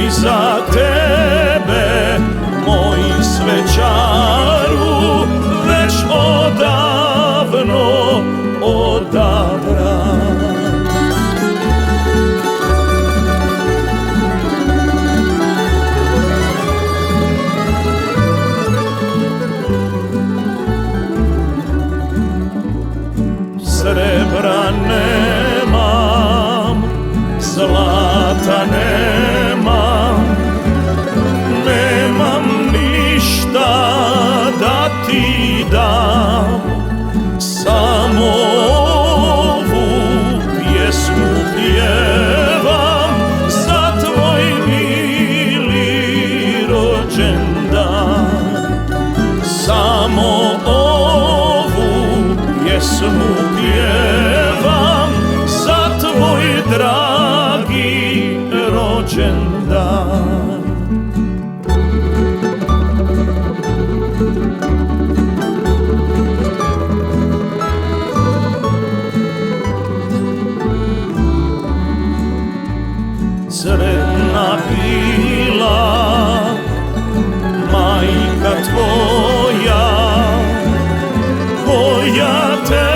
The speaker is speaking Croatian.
za tebe, moj svečaru, već odavno odabran. Srebra nemam, zlata nemam, nemam ništa da ti dam, samo ovu pjesmu pjevam za tvoj mili rođendan. Samo ovu pjesmu pjevam za tvoj dragi rođendan. Sretna bila majka tvoja, koja te